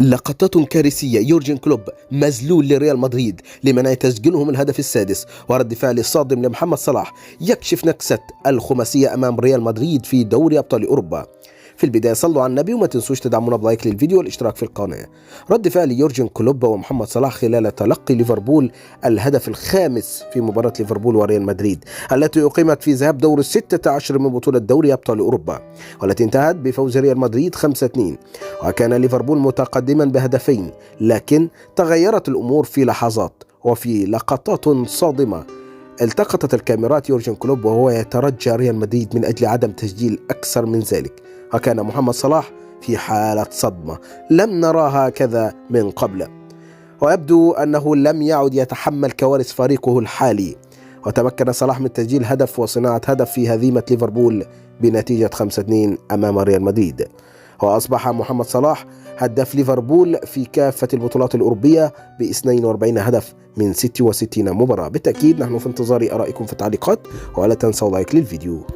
لقطات كارثية، يورجن كلوب مذلول لريال مدريد لمنع تسجيلهم الهدف السادس، ورد فعل صادم لمحمد صلاح يكشف نكسة الخماسية أمام ريال مدريد في دوري أبطال أوروبا. في البداية صلوا على النبي وما تنسوش تدعمونا بلايك للفيديو والاشتراك في القناة. رد فعل يورجن كلوب ومحمد صلاح خلال تلقي ليفربول الهدف الخامس في مباراة ليفربول وريال مدريد التي أقيمت في ذهاب دور 16 من بطولة دوري أبطال أوروبا، والتي انتهت بفوز ريال مدريد 5-2. وكان ليفربول متقدما بهدفين، لكن تغيرت الأمور في لحظات وفي لقطات صادمة. التقطت الكاميرات يورجن كلوب وهو يترجى ريال مدريد من أجل عدم تسجيل أكثر من ذلك، وكان محمد صلاح في حالة صدمة لم نراها هكذا من قبل، ويبدو أنه لم يعد يتحمل كوارث فريقه الحالي. وتمكن صلاح من تسجيل هدف وصناعة هدف في هزيمة ليفربول بنتيجة 5-2 أمام ريال مدريد، وأصبح محمد صلاح هداف ليفربول في كافة البطولات الأوروبية ب42 هدف من 66 مباراة. بالتأكيد نحن في انتظار آرائكم في التعليقات، ولا تنسوا لايك للفيديو.